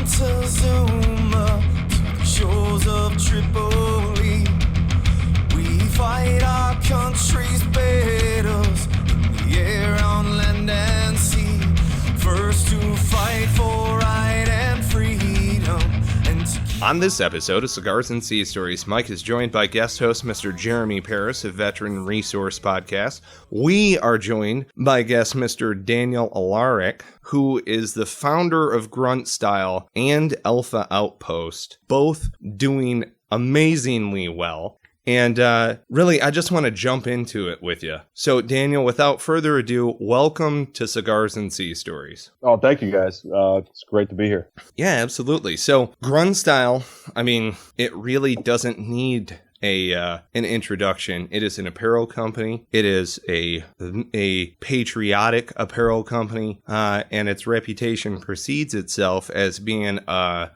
Montezuma to the shores of Tripoli. We fight our country's battles in the air, on land and sea. First to fight for right and freedom. On this episode of Cigars and Sea Stories, Mike is joined by guest host Mr. Jeremy Paris of Veteran Resource Podcast. We are joined by guest Mr. Daniel Alarik, who is the founder of Grunt Style and Alpha Outpost, both doing amazingly well. And really, I just want to jump into it with you. So, Daniel, without further ado, welcome to Cigars and Sea Stories. Oh, thank you, guys. It's great to be here. Yeah, absolutely. So, Grunt Style, I mean, it really doesn't need an introduction. It is an apparel company. It is a patriotic apparel company, and its reputation precedes itself as being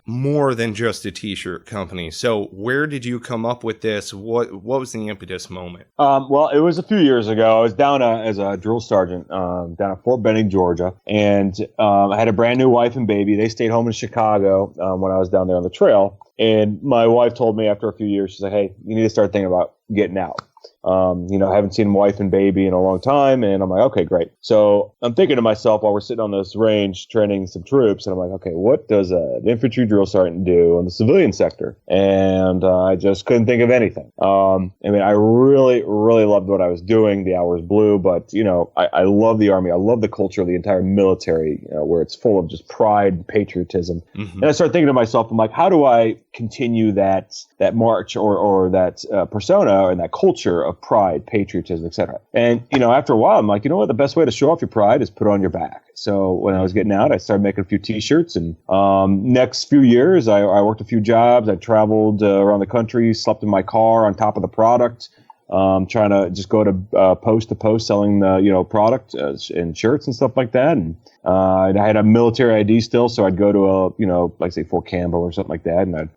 more than just a t-shirt company. So where did you come up with this? What was the impetus moment? Well, it was a few years ago. I was down as a drill sergeant down at Fort Benning, Georgia, and I had a brand new wife and baby. They stayed home in Chicago when I was down there on the trail. And my wife told me after a few years, she's like, hey, you need to start thinking about getting out. I haven't seen wife and baby in a long time. And I'm like, okay, great. So I'm thinking to myself while we're sitting on this range training some troops. And I'm like, okay, what does an infantry drill sergeant do in the civilian sector? And I just couldn't think of anything. I really, really loved what I was doing. The hours blew. But, I love the Army. I love the culture of the entire military, where it's full of just pride and patriotism. Mm-hmm. And I started thinking to myself, I'm like, how do I continue that march or that persona and that culture of pride, patriotism, etc. And, after a while, I'm like, you know what? The best way to show off your pride is put it on your back. So when I was getting out, I started making a few T-shirts. And next few years, I worked a few jobs. I traveled around the country, slept in my car on top of the product, trying to just go to post selling the product and shirts and stuff like that. And I had a military ID still, so I'd go to like say Fort Campbell or something like that, and I'd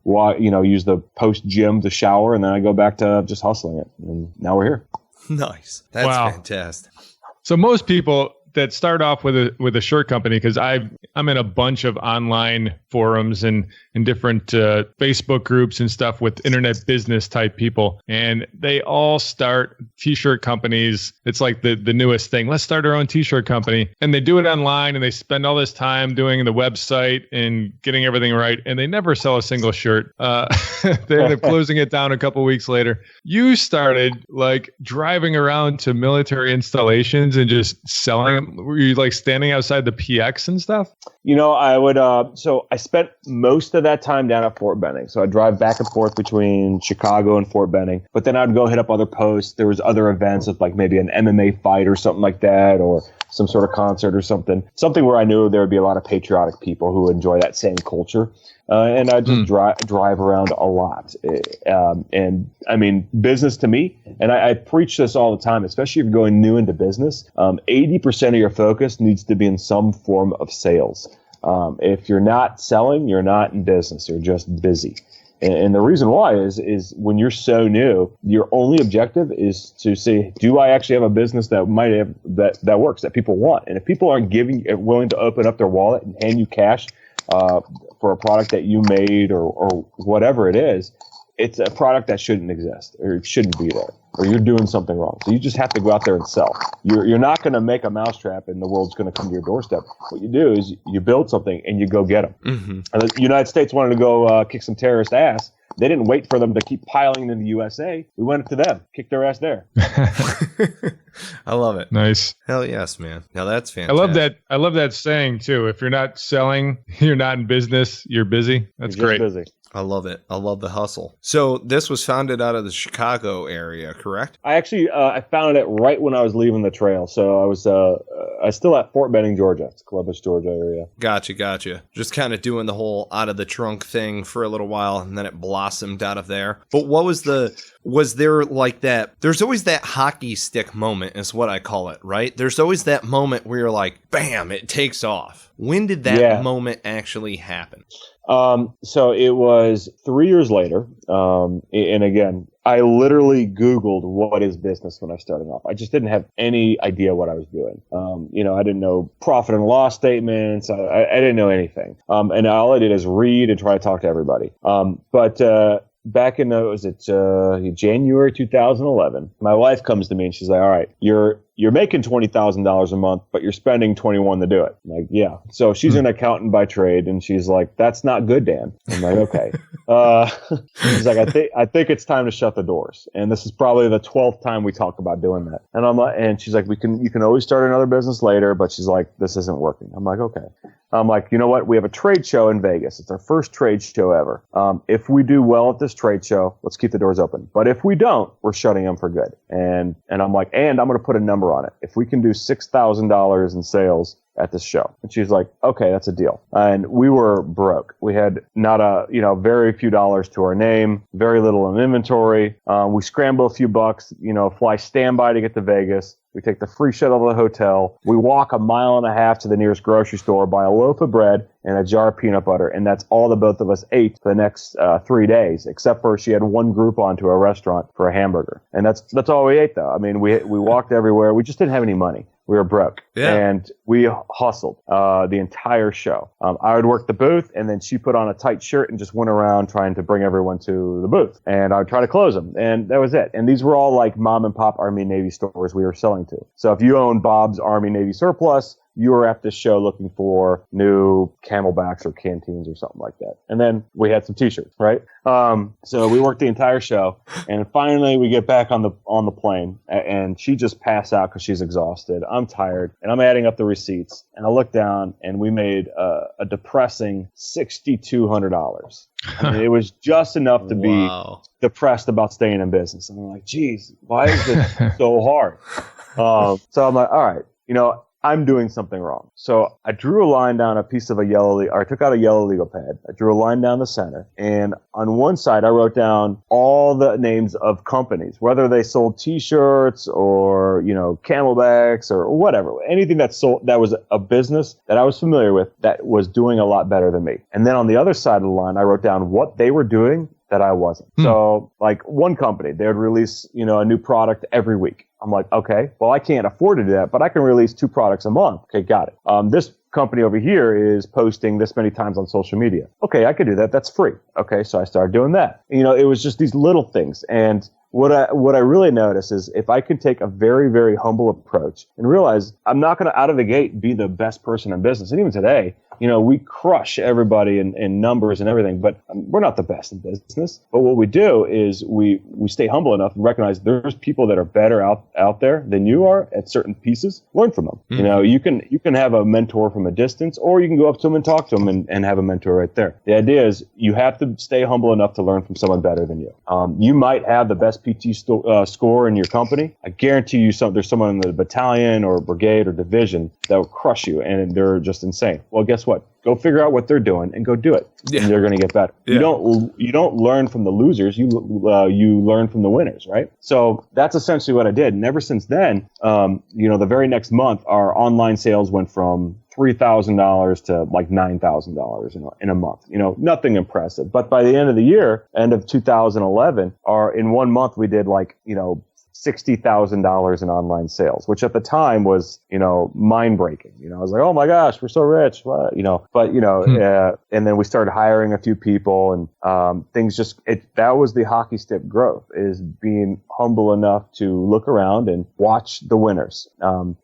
use the post gym to shower, and then I go back to just hustling it. And now we're here. Nice, that's fantastic. So most people that start off with a shirt company, because I'm in a bunch of online forums and different Facebook groups and stuff with internet business type people, and they all start t-shirt companies. It's like the newest thing. Let's start our own t-shirt company, and they do it online, and they spend all this time doing the website and getting everything right, and they never sell a single shirt. They end up closing it down a couple weeks later. You started like driving around to military installations and just selling them. Were you like standing outside the PX and stuff? I would, so I spent most of that time down at Fort Benning. So I'd drive back and forth between Chicago and Fort Benning, but then I'd go hit up other posts. There was other events of like maybe an MMA fight or something like that, or some sort of concert or something where I knew there would be a lot of patriotic people who enjoy that same culture. And I just drive around a lot. And I mean, business to me, and I preach this all the time, especially if you're going new into business, 80% of your focus needs to be in some form of sales. If you're not selling, you're not in business. You're just busy. And the reason why is when you're so new, your only objective is to see, do I actually have a business that might have that works, that people want? And if people aren't willing to open up their wallet and hand you cash for a product that you made or whatever it is, it's a product that shouldn't exist or it shouldn't be there, or you're doing something wrong. So you just have to go out there and sell. You're not going to make a mousetrap and the world's going to come to your doorstep. What you do is you build something and you go get them. Mm-hmm. And the United States wanted to go kick some terrorist ass. They didn't wait for them to keep piling into the USA. We went to them, kicked their ass there. I love it. Nice. Hell yes, man. Now that's fantastic. I love that saying too. If you're not selling, you're not in business, you're busy. That's great. Busy. I love it. I love the hustle. So this was founded out of the Chicago area, correct? I actually I founded it right when I was leaving the trail. So I was still at Fort Benning, Georgia. It's Columbus, Georgia area. Gotcha. Just kind of doing the whole out of the trunk thing for a little while, and then it blossomed out of there. But what was there like that? There's always that hockey stick moment is what I call it, right? There's always that moment where you're like, bam, it takes off. When did that moment actually happen? So it was 3 years later. And again, I literally Googled what is business when I was starting off. I just didn't have any idea what I was doing. I didn't know profit and loss statements. I didn't know anything. And all I did is read and try to talk to everybody. But back in January 2011, my wife comes to me and she's like, all right, you're making $20,000 a month, but you're spending 21 to do it. I'm like, yeah. So she's an accountant by trade, and she's like, that's not good, Dan. I'm like, okay. She's like, I think it's time to shut the doors. And this is probably the 12th time we talk about doing that. And I'm like, and she's like, you can always start another business later, but she's like, this isn't working. I'm like, okay. I'm like, you know what? We have a trade show in Vegas. It's our first trade show ever. If we do well at this trade show, let's keep the doors open. But if we don't, we're shutting them for good. And I'm like, and I'm going to put a number on it. If we can do $6,000 in sales at this show. And she's like, okay, that's a deal. And we were broke. We had very few dollars to our name, very little in inventory. We scramble a few bucks, fly standby to get to Vegas. We take the free shuttle to the hotel. We walk 1.5 miles to the nearest grocery store, buy a loaf of bread and a jar of peanut butter. And that's all the both of us ate for the next 3 days, except for she had one Groupon to a restaurant for a hamburger. And that's all we ate, though. I mean, we walked everywhere. We just didn't have any money. We were broke. Yeah. And we hustled the entire show. I would work the booth, and then she put on a tight shirt and just went around trying to bring everyone to the booth. And I would try to close them. And that was it. And these were all like mom and pop Army Navy stores we were selling to. So if you own Bob's Army Navy Surplus, you were at this show looking for new Camelbacks or canteens or something like that. And then we had some t-shirts, right? So we worked the entire show, and finally we get back on the plane, and she just passed out because she's exhausted. I'm tired, and I'm adding up the receipts, and I look down, and we made a depressing $6,200. I mean, it was just enough to be depressed about staying in business. And I'm like, geez, why is this so hard? So I'm like, all right, I'm doing something wrong. So I drew a line down a piece of I took out a yellow legal pad. I drew a line down the center. And on one side, I wrote down all the names of companies, whether they sold t-shirts or, Camelbacks or whatever, anything that was a business that I was familiar with that was doing a lot better than me. And then on the other side of the line, I wrote down what they were doing that I wasn't. So like one company, they would release, a new product every week. I'm like, okay, well, I can't afford to do that, but I can release 2 products a month. Okay, got it. This company over here is posting this many times on social media. Okay, I could do that. That's free. Okay, so I started doing that. It was just these little things. And what I really notice is if I can take a very, very humble approach and realize I'm not going to out of the gate be the best person in business. And even today, we crush everybody in numbers and everything, but we're not the best in business. But what we do is we stay humble enough and recognize there's people that are better out there than you are at certain pieces. Learn from them. Mm-hmm. You can have a mentor from a distance, or you can go up to them and talk to them and have a mentor right there. The idea is you have to stay humble enough to learn from someone better than you. You might have the best PT score in your company. I guarantee you there's someone in the battalion or brigade or division that will crush you, and they're just insane. Well, guess what? Go figure out what they're doing and go do it. Yeah. And they're going to get better. Yeah. You don't learn from the losers. You learn from the winners, right? So that's essentially what I did. And ever since then, the very next month, our online sales went from $3,000 to like $9,000 in a month. Nothing impressive. But by the end of the year, end of 2011, in 1 month we did like $60,000 in online sales, which at the time was, mind breaking. I was like, oh my gosh, we're so rich. What? And then we started hiring a few people, and things that was the hockey stick growth, is being humble enough to look around and watch the winners,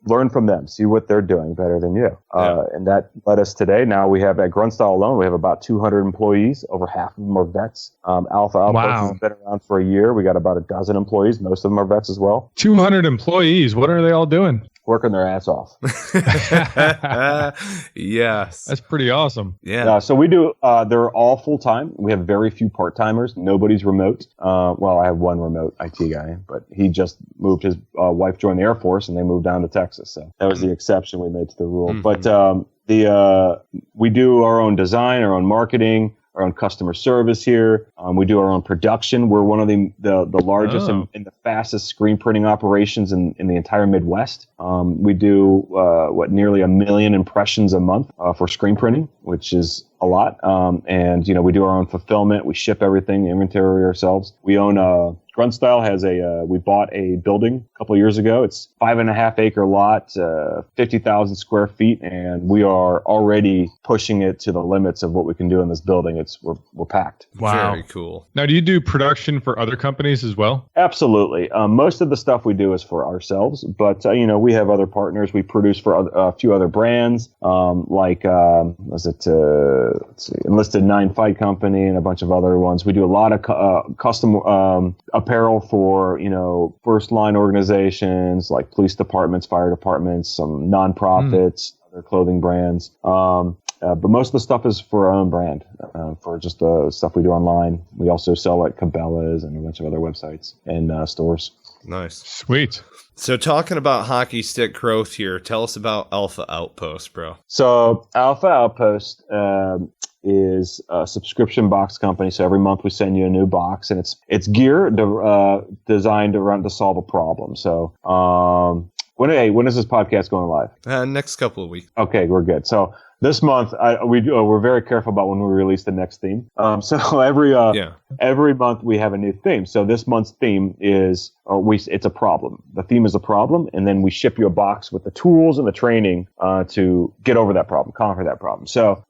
learn from them, see what they're doing better than you. And that led us today. Now we have at Grunt Style alone, we have about 200 employees. Over half of them are vets. Alpha Outpost has been around for a year. We got about a dozen employees. Most of them are vets as well. 200 employees. What are they all doing? Working their ass off. Yes. That's pretty awesome. Yeah. So we do, they're all full-time. We have very few part-timers. Nobody's remote. I have one remote IT guy, but he just moved. His wife joined the Air Force, and they moved down to Texas. So that was the exception we made to the rule. Mm-hmm. But we do our own design, our own marketing, our own customer service here. We do our own production. We're one of the largest and the fastest screen printing operations in the entire Midwest. We do nearly 1 million impressions a month for screen printing, which is a lot. And we do our own fulfillment. We ship everything, inventory ourselves. We own Grunt Style has we bought a building a couple of years ago. It's 5.5 acre lot, 50,000 square feet, and we are already pushing it to the limits of what we can do in this building. We're packed. Wow. Very cool. Now, do you do production for other companies as well? Absolutely. Most of the stuff we do is for ourselves, but we have other partners. We produce for a few other brands, like Enlisted 9 Fight Company and a bunch of other ones. We do a lot of custom apparel for first line organizations like police departments, fire departments, some nonprofits, other clothing brands. But most of the stuff is for our own brand, for just the stuff we do online. We also sell at Cabela's and a bunch of other websites and stores. Nice. Sweet. So talking about hockey stick growth here, tell us about Alpha Outpost, bro. So Alpha Outpost is a subscription box company. So every month we send you a new box, and it's gear designed to solve a problem. So when is this podcast going live? Next couple of weeks. Okay, we're good. So this month, we're very careful about when we release the next theme. So every month we have a new theme. So this month's theme is it's a problem. The theme is a problem, and then we ship you a box with the tools and the training to get over that problem, conquer that problem. So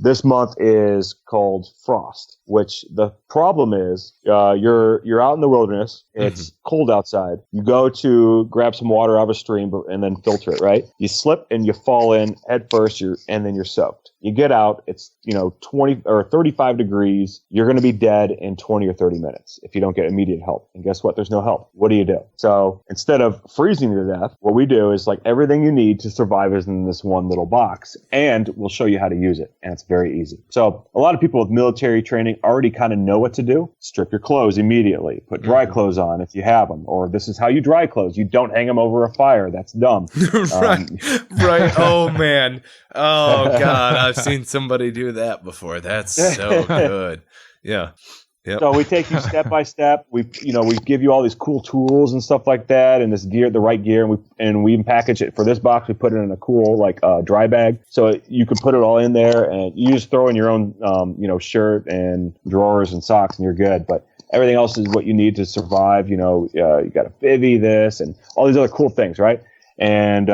this month is called Frost, which the problem is you're out in the wilderness. It's cold outside. You go to grab some water out of a stream and then filter it. Right? You slip and you fall in head first. And then you're soaked. You get out, it's 20 or 35 degrees. You're going to be dead in 20 or 30 minutes if you don't get immediate help. And guess what? There's no help. What do? So instead of freezing to death, what we do is like everything you need to survive is in this one little box, and we'll show you how to use it. And it's very easy. So a lot of people with military training already kind of know what to do. Strip your clothes immediately. Put dry clothes on if you have them, or this is how you dry clothes. You don't hang them over a fire. That's dumb. Right. Oh man. Oh God. I've seen somebody do that before. That's so good. Yeah. Yep. So we take you step by step. We give you all these cool tools and stuff like that, and this gear, the right gear, and we even package it for this box. We put it in a cool dry bag, so you can put it all in there, and you just throw in your own shirt and drawers and socks, and you're good. But everything else is what you need to survive. You got a bivvy, this, and all these other cool things, right? And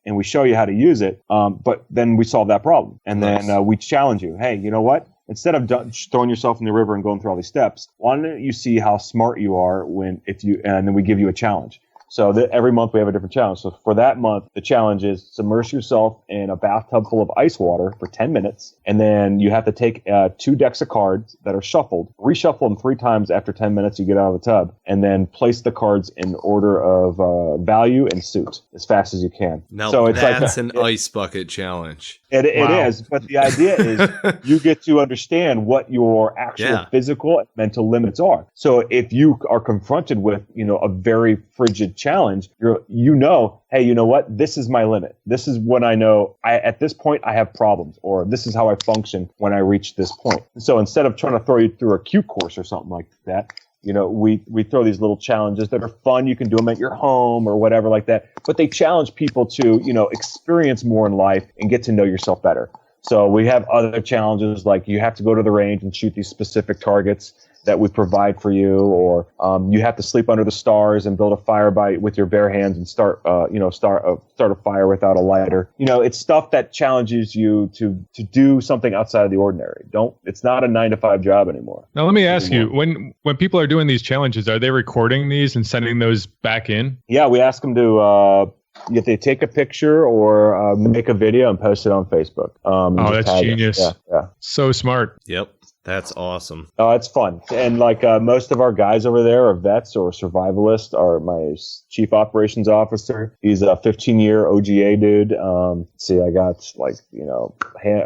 we show you how to use it, but then we solve that problem, and then we challenge you. Hey, you know what? Instead of throwing yourself in the river and going through all these steps, why don't you see how smart you are and then we give you a challenge. So every month we have a different challenge. So for that month, the challenge is submerge yourself in a bathtub full of ice water for 10 minutes. And then you have to take 2 decks of cards that are shuffled, reshuffle them 3 times after 10 minutes you get out of the tub, and then place the cards in order of value and suit as fast as you can. Now so it's that's an ice bucket challenge. It is, but the idea is you get to understand what your actual physical and mental limits are. So if you are confronted with, a very frigid challenge, hey, you know what? This is my limit. This is when I know at this point I have problems, or this is how I function when I reach this point. So instead of trying to throw you through a Q course or something like that, we throw these little challenges that are fun. You can do them at your home or whatever like that, but they challenge people to, experience more in life and get to know yourself better. So we have other challenges, like you have to go to the range and shoot these specific targets that we provide for you, or you have to sleep under the stars and build a fire with your bare hands and start a fire without a lighter. It's stuff that challenges you to do something outside of the ordinary. It's not a 9-to-5 job anymore. Now let me ask you, when people are doing these challenges, are they recording these and sending those back in? Yeah, we ask them to if they take a picture or make a video and post it on Facebook. That's genius. Yeah. So smart. Yep. That's awesome. Oh, it's fun. And most of our guys over there are vets or survivalists. My chief operations officer, he's a 15-year OGA dude. I got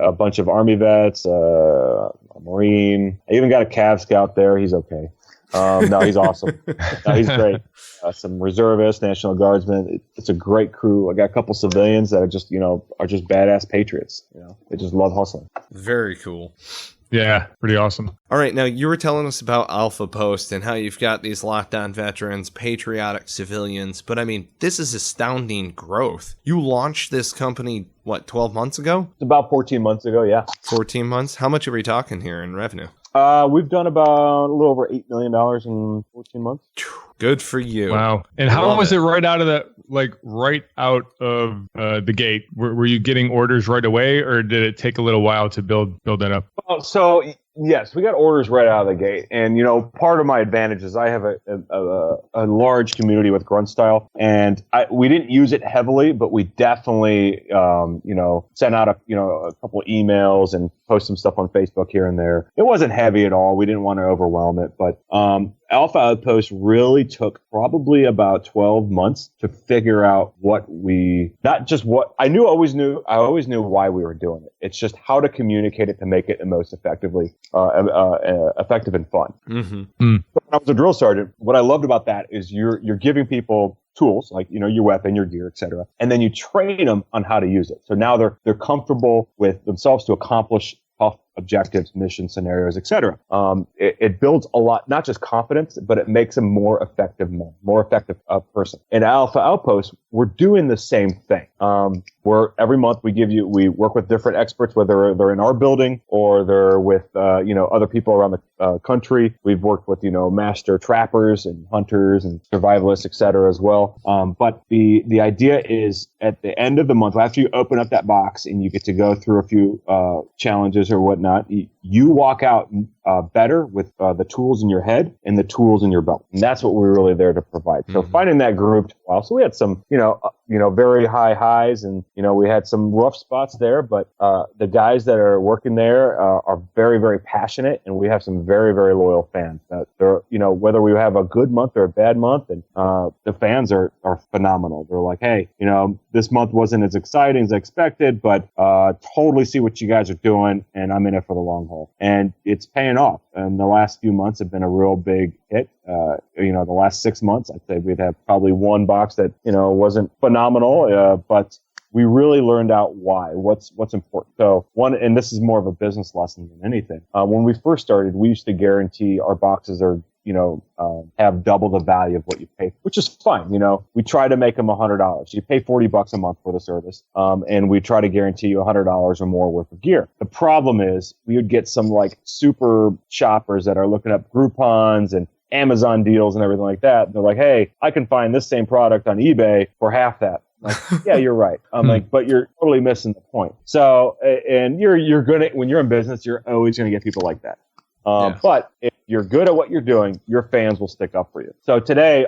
a bunch of Army vets, a Marine. I even got a Cav Scout there. He's okay. No, he's awesome. No, he's great. Some reservists, National Guardsmen. It's a great crew. I got a couple civilians that are just badass patriots. They just love hustling. Very cool. Yeah, pretty awesome. All right, now you were telling us about Alpha Post and how you've got these lockdown veterans, patriotic civilians, but I mean, this is astounding growth. You launched this company, 12 months ago? It's about 14 months ago, yeah. 14 months? How much are we talking here in revenue? We've done about a little over $8 million in 14 months. Good for you. Wow. And how was it right out of the gate? Were you getting orders right away, or did it take a little while to build that up? So yes, we got orders right out of the gate. And, part of my advantage is I have a large community with Grunt Style, and we didn't use it heavily, but we definitely, sent out a couple of emails and post some stuff on Facebook here and there. It wasn't heavy at all. We didn't want to overwhelm it, but, Alpha Outpost really took probably about 12 months to figure out I always knew why we were doing it. It's just how to communicate it to make it the most effective and fun. Mm-hmm. When I was a drill sergeant, what I loved about that is you're giving people tools like, your weapon, your gear, etc. And then you train them on how to use it. So now they're comfortable with themselves to accomplish tough objectives, mission scenarios, etc. It builds a lot, not just confidence, but it makes them more effective person. In Alpha Outpost, we're doing the same thing. Where every month we work with different experts, whether they're in our building or they're with, other people around the country. We've worked with, master trappers and hunters and survivalists, etc. as well. But the idea is at the end of the month, after you open up that box and you get to go through a few challenges or whatnot, you walk out better with the tools in your head and the tools in your belt. And that's what we're really there to provide. So finding that group, so we had some, very high highs and, we had some rough spots there, but the guys that are working there are very, very passionate, and we have some very, very loyal fans. They're, whether we have a good month or a bad month, and the fans are phenomenal. They're like, hey, this month wasn't as exciting as I expected, but totally see what you guys are doing, and I'm in it for the long haul. And it's paying off. And the last few months have been a real big hit. The last 6 months, I'd say we'd have probably one box that, wasn't phenomenal, but we really learned out what's important. So and this is more of a business lesson than anything. When we first started, we used to guarantee our boxes are, have double the value of what you pay, which is fine. We try to make them $100. You pay $40 a month for the service. And we try to guarantee you $100 or more worth of gear. The problem is we would get some like super shoppers that are looking up Groupons and Amazon deals and everything like that. They're like, hey, I can find this same product on eBay for half that. I'm like, yeah, you're right. I'm like, but you're totally missing the point. So, and you're gonna, when you're in business, you're always going to get people like that. But if you're good at what you're doing, your fans will stick up for you. So today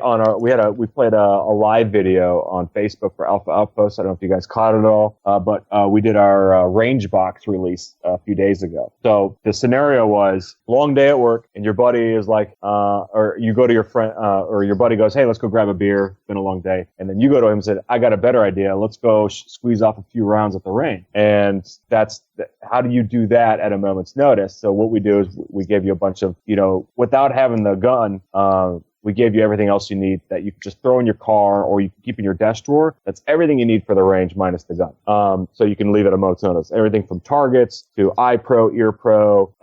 we played a live video on Facebook for Alpha Outpost. I don't know if you guys caught it all, but we did our range box release a few days ago. So the scenario was long day at work, and your buddy is like, or you go to your friend, or your buddy goes, hey, let's go grab a beer. It's been a long day. And then you go to him and said, I got a better idea. Let's go squeeze off a few rounds at the range. And how do you do that at a moment's notice? So what we do is we give you a bunch of, without having the gun, we gave you everything else you need that you can just throw in your car or you can keep in your desk drawer. That's everything you need for the range minus the gun. So you can leave it a moment's notice. Everything from targets to eye pro, ear pro,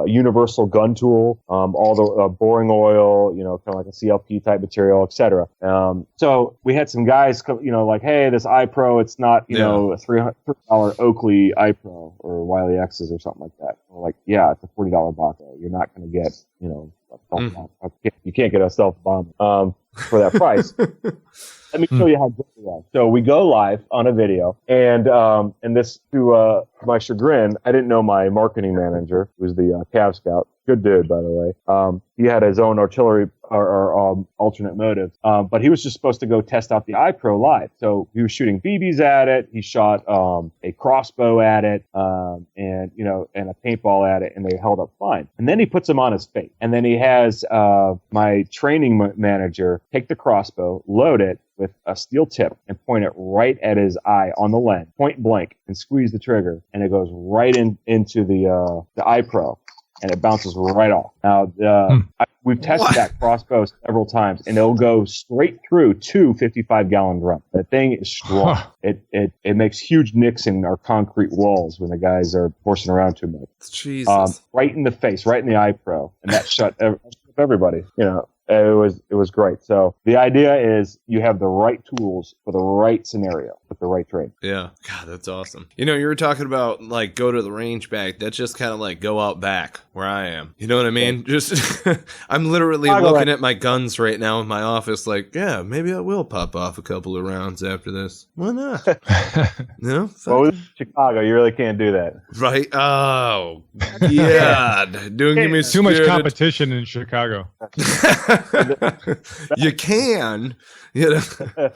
universal gun tool, all the boring oil, kind of like a CLP type material, etc. So we had some guys, like, hey, this eye pro, it's not, a $300 Oakley eye pro or Wiley X's or something like that. We're like, yeah, it's a $40 box. You're not going to get, you can't get a stealth bomb for that price. Let me show you how good we are. So we go live on a video, and this, to my chagrin, I didn't know my marketing manager, who's the Cav Scout. Good dude, by the way. He had his own artillery or alternate motives, but he was just supposed to go test out the iPro live. So he was shooting BBs at it. He shot a crossbow at it, and a paintball at it, and they held up fine. And then he puts them on his face, and then he has my training manager take the crossbow, load it with a steel tip, and point it right at his eye on the lens, point blank, and squeeze the trigger, and it goes right into the iPro. And it bounces right off. Now, we've tested that crossbow several times, and it'll go straight through 2 55-gallon drums. That thing is strong. It makes huge nicks in our concrete walls when the guys are forcing around too much. Jesus. Right in the face, right in the eye pro, and that shut everybody. It was great. So the idea is you have the right tools for the right scenario with the right training. Yeah. God, that's awesome. You know, you were talking about like go to the range back. That's just kind of like go out back where I am. You know what I mean? Just I'm literally looking at my guns right now in my office like, yeah, maybe I will pop off a couple of rounds after this. Why not? No? Well, with Chicago, you really can't do that. Right. Oh, yeah. Don't give me too much competition in Chicago. You can, you know.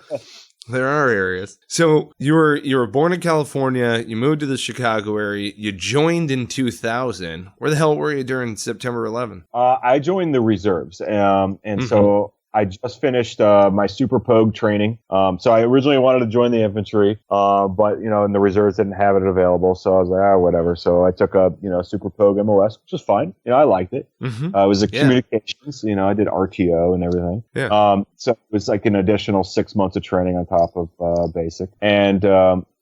There are areas. So you were born in California. You moved to the Chicago area. You joined in 2000. Where the hell were you during September 11? I joined the reserves, and so I just finished my Super Pogue training. So I originally wanted to join the infantry, but and the reserves didn't have it available. So I was like, whatever. So I took a Super Pogue MOS, which was fine. I liked it. It was a communications. I did RTO and everything. Yeah. So it was like an additional 6 months of training on top of basic. And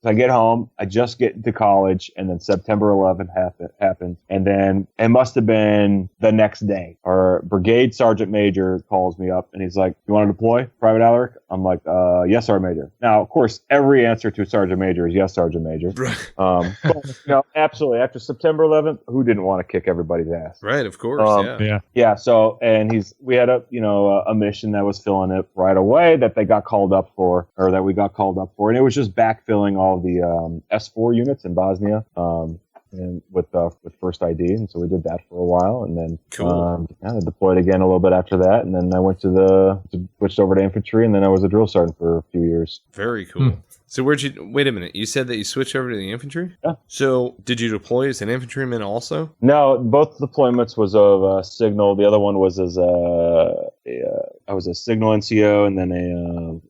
I get home, I just get into college, and then September 11th happened. And then it must have been the next day. Our brigade sergeant major calls me up, and he's like, "You want to deploy, Private Alaric?" I'm like, "Yes, Sergeant Major." Now, of course, every answer to Sergeant Major is yes, Sergeant Major. Right. But, absolutely. After September 11th, who didn't want to kick everybody's ass? Right, of course, Yeah, so, and we had a mission that was filling it right away that we got called up for, and it was just backfilling all the S4 units in Bosnia, and with First ID, and so we did that for a while, and then I deployed again a little bit after that, and then I switched over to infantry, and then I was a drill sergeant for a few years. Very cool. So wait a minute, you said that you switched over to the infantry? Yeah. So did you deploy as an infantryman also? No, both deployments was of signal. The other one was as I was a signal NCO, and then a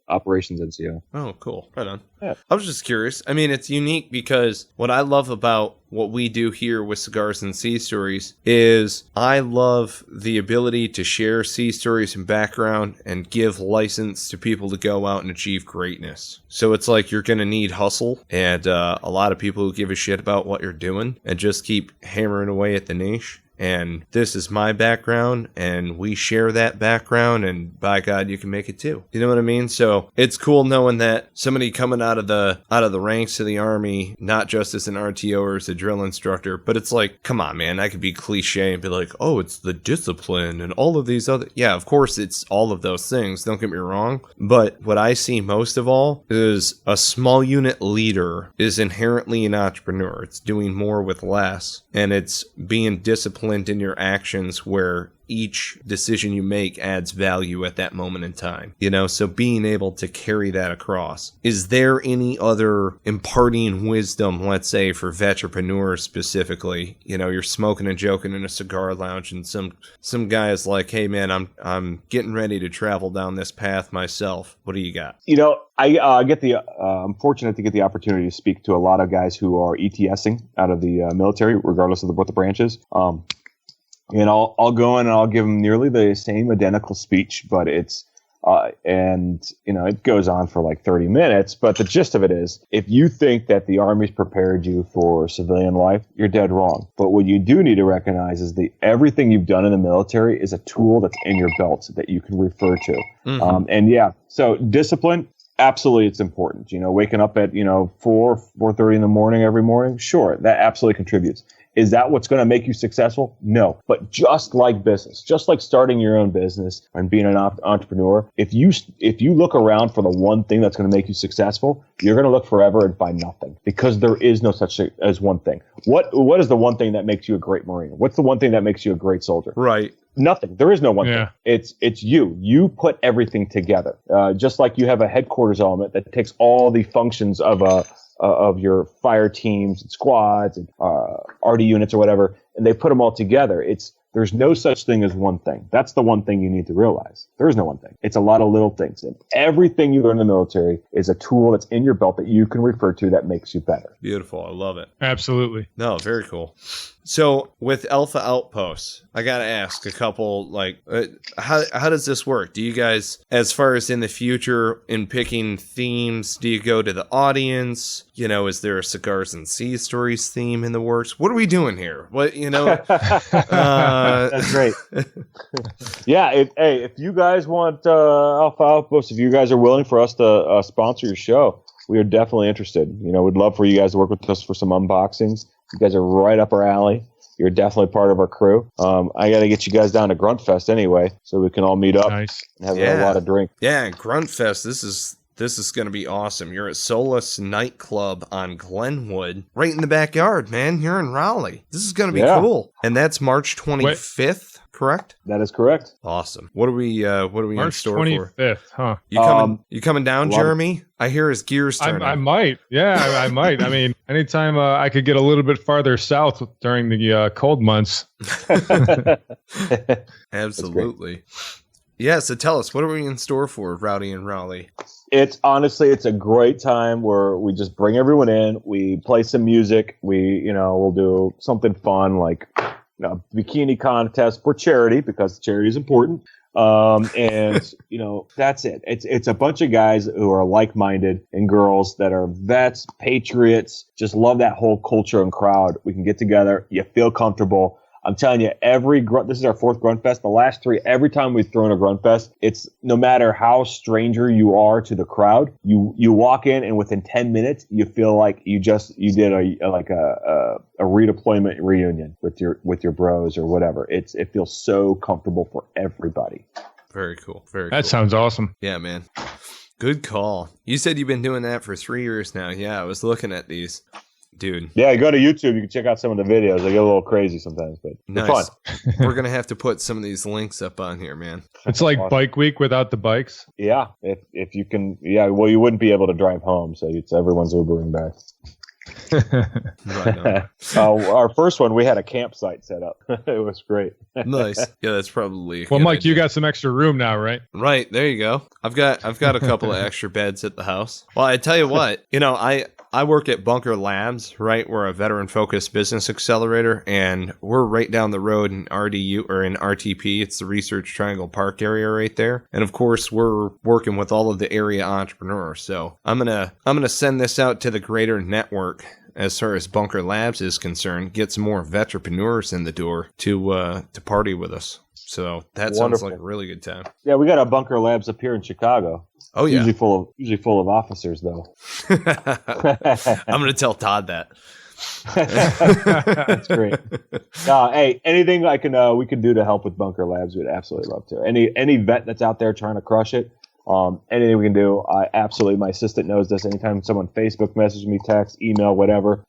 operations NCO. Oh, cool. Right on. Yeah. I was just curious. I mean, it's unique because what I love about what we do here with Cigars and Sea Stories is I love the ability to share sea stories and background and give license to people to go out and achieve greatness. So it's like you're going to need hustle and a lot of people who give a shit about what you're doing and just keep hammering away at the niche. And this is my background, and we share that background, and by God, you can make it too. You know what I mean? So it's cool knowing that somebody coming out of the ranks of the Army, not just as an RTO or as a drill instructor, but it's like, come on, man, I could be cliche and be like, oh, it's the discipline and all of these other. Yeah, of course, it's all of those things. Don't get me wrong. But what I see most of all is a small unit leader is inherently an entrepreneur. It's doing more with less, and it's being disciplined in your actions where each decision you make adds value at that moment in time, so being able to carry that across. Is there any other imparting wisdom, let's say for veteranpreneurs specifically? You're smoking and joking in a cigar lounge and some guy is like, hey man, I'm getting ready to travel down this path myself. What do you got? I'm fortunate to get the opportunity to speak to a lot of guys who are ETSing out of the military, regardless of what the branch is. And I'll go in and I'll give them nearly the same identical speech, but it's, it goes on for like 30 minutes. But the gist of it is, if you think that the Army's prepared you for civilian life, you're dead wrong. But what you do need to recognize is everything you've done in the military is a tool that's in your belt that you can refer to. Mm-hmm. So discipline. Absolutely, it's important. Waking up at 4:30 in the morning every morning. Sure, that absolutely contributes. Is that what's going to make you successful? No. But just like business, just like starting your own business and being an entrepreneur, if you look around for the one thing that's going to make you successful, you're going to look forever and find nothing, because there is no such thing as one thing. What is the one thing that makes you a great Marine? What's the one thing that makes you a great soldier? Right. Nothing. There is no one thing. It's you. You put everything together. Just like you have a headquarters element that takes all the functions of your fire teams and squads and RD units or whatever, and they put them all together. There's no such thing as one thing. That's the one thing you need to realize. There is no one thing. It's a lot of little things. And everything you learn in the military is a tool that's in your belt that you can refer to that makes you better. Beautiful. I love it. Absolutely. No, very cool. So with Alpha Outpost, I got to ask a couple, how does this work? Do you guys, as far as in the future, in picking themes, do you go to the audience? Is there a Cigars and Sea Stories theme in the works? What are we doing here? What, That's great. Yeah. If you guys want Alpha Outpost, if you guys are willing for us to sponsor your show, we are definitely interested. We'd love for you guys to work with us for some unboxings. You guys are right up our alley. You're definitely part of our crew. I got to get you guys down to Grunt Fest anyway, so we can all meet up and have a lot of drink. Yeah, Grunt Fest. This is going to be awesome. You're at Solus Nightclub on Glenwood, right in the backyard, man. You're in Raleigh. This is going to be cool. And that's March 25th, correct? That is correct. Awesome. What are we in store March 25th, for? You coming down, Jeremy? I hear his gears turning. I might. Yeah, I might. I mean, anytime I could get a little bit farther south during the cold months. Absolutely. Yeah, so tell us, what are we in store for Rowdy and Raleigh? It's a great time where we just bring everyone in, we play some music, we'll do something fun like bikini contest for charity because charity is important. And that's it. It's a bunch of guys who are like-minded and girls that are vets, patriots, just love that whole culture and crowd. We can get together. You feel comfortable. I'm telling you, this is our 4th Grunt Fest. The last 3, every time we've thrown a Grunt Fest, it's no matter how stranger you are to the crowd, you walk in and within 10 minutes, you feel like you did a redeployment reunion with your bros or whatever. It feels so comfortable for everybody. Very cool. That sounds awesome. Yeah, man. Good call. You said you've been doing that for 3 years now. Yeah, I was looking at these. Dude. Yeah, go to YouTube. You can check out some of the videos. They get a little crazy sometimes, but nice. Fun. We're going to have to put some of these links up on here, man. It's like awesome. Bike week without the bikes. Yeah, if you can. Yeah, well, you wouldn't be able to drive home, so everyone's Ubering back. Right our first one, we had a campsite set up. It was great. Nice. Yeah, that's probably well, Mike, idea. You got some extra room now, right? Right, there you go. I've got a couple of extra beds at the house. Well, I tell you what, I work at Bunker Labs, right? We're a veteran-focused business accelerator, and we're right down the road in RDU or in RTP. It's the Research Triangle Park area right there. And of course, we're working with all of the area entrepreneurs. So I'm gonna send this out to the greater network as far as Bunker Labs is concerned. Get some more veterpreneurs in the door to party with us. So that sounds like a really good time. Yeah, we got a Bunker Labs up here in Chicago. Oh yeah, usually full of officers though. I'm gonna tell Todd that. That's great. Hey, anything we can do to help with Bunker Labs, we'd absolutely love to. Any vet that's out there trying to crush it, anything we can do, absolutely. My assistant knows this. Anytime someone Facebook messages me, text, email, whatever,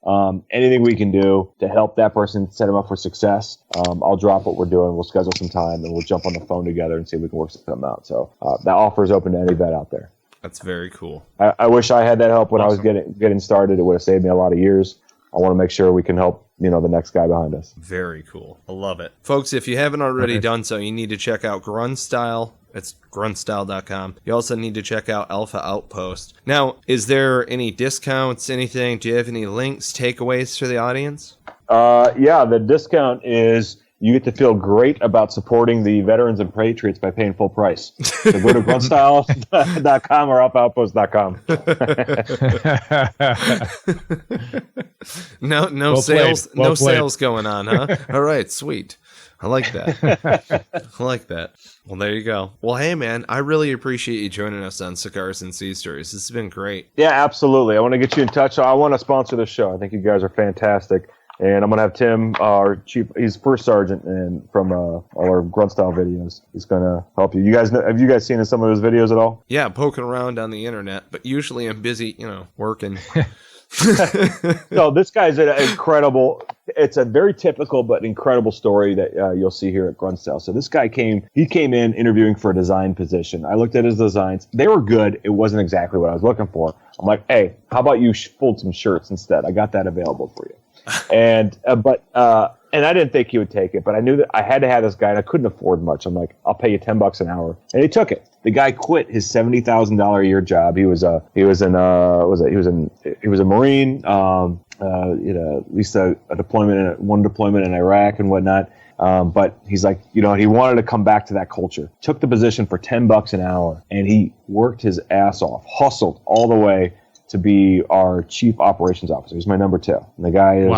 anything we can do to help that person set them up for success, I'll drop what we're doing. We'll schedule some time and we'll jump on the phone together and see if we can work something out. So that offer is open to any vet out there. That's very cool. I wish I had that help when I was getting started. It would have saved me a lot of years. I want to make sure we can help the next guy behind us. Very cool. I love it. Folks, if you haven't already done so, you need to check out Grunt Style. It's gruntstyle.com. You also need to check out Alpha Outpost. Now, is there any discounts, anything? Do you have any links, takeaways for the audience? Yeah, the discount is you get to feel great about supporting the veterans and patriots by paying full price. So go to gruntstyle.com or alphaoutpost.com. No sales, sales going on, huh? All right, sweet. I like that. Well, there you go. Well, hey, man, I really appreciate you joining us on Cigars and Sea Stories. This has been great. Yeah, absolutely. I want to get you in touch. I want to sponsor the show. I think you guys are fantastic. And I'm going to have Tim, our chief, he's first sergeant, and from all our Grunt Style videos. He's going to help you. Have you guys seen some of his videos at all? Yeah, poking around on the internet, but usually I'm busy, working. So this guy's an incredible, it's a very typical but incredible story that you'll see here at Grunt Style. So this guy came in interviewing for a design position. I looked at his designs. They were good. It wasn't exactly what I was looking for. I'm like, hey, how about you fold some shirts instead? I got that available for you. And I didn't think he would take it, but I knew that I had to have this guy, and I couldn't afford much. I'm like, I'll pay you $10 an hour, and he took it. The guy quit his $70,000 a year job. He was a Marine. At least one deployment in Iraq and whatnot. But he's like, he wanted to come back to that culture. Took the position for $10 an hour, and he worked his ass off, hustled all the way to be our chief operations officer. He's my number 2. And the guy is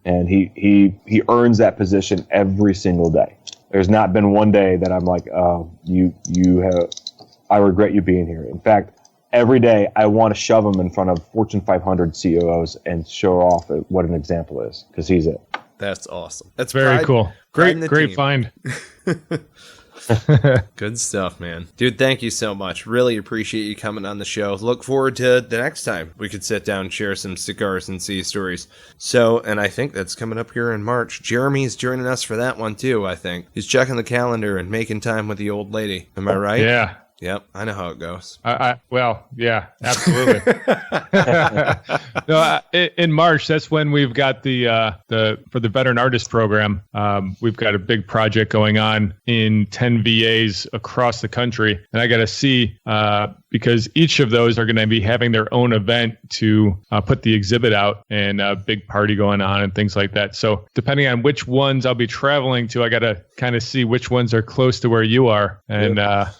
and he earns that position every single day. There's not been one day that I'm like, oh, I regret you being here. In fact, every day I want to shove him in front of Fortune 500 CEOs and show off what an example is, because he's it. That's awesome. That's very cool. Great find. Good stuff, man. Dude, thank you so much. Really appreciate you coming on the show. Look forward to the next time we could sit down and share some Cigars and Sea Stories. So, and I think that's coming up here in March. Jeremy's joining us for that one too, I think. He's checking the calendar and making time with the old lady. Am I right? Yeah. Yep, I know how it goes. Well, yeah, absolutely. No, in March, that's when we've got for the Veteran Artist Program. We've got a big project going on in 10 VAs across the country, and I got to see because each of those are going to be having their own event to put the exhibit out and a big party going on and things like that. So depending on which ones I'll be traveling to, I got to kind of see which ones are close to where you are and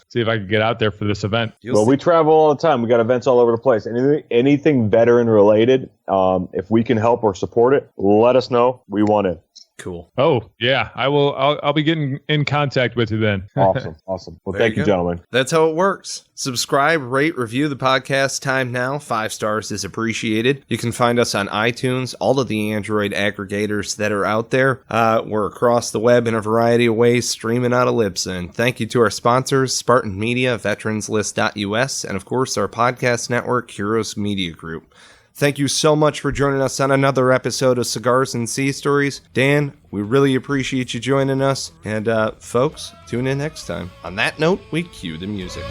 see if I can get out there for this event. We travel all the time. We got events all over the place. Anything veteran related, if we can help or support it, let us know. We want it. Cool. Oh, yeah. I'll be getting in contact with you then. Awesome. Well, thank you, gentlemen. That's how it works. Subscribe, rate, review the podcast. Time now. 5 stars is appreciated. You can find us on iTunes, all of the Android aggregators that are out there. We're across the web in a variety of ways, streaming out of Libsyn. Thank you to our sponsors, Spartan Media, veteranslist.us, and of course our podcast network, Heroes Media Group. Thank you so much for joining us on another episode of Cigars and Sea Stories. Dan, we really appreciate you joining us. And folks, tune in next time. On that note, we cue the music.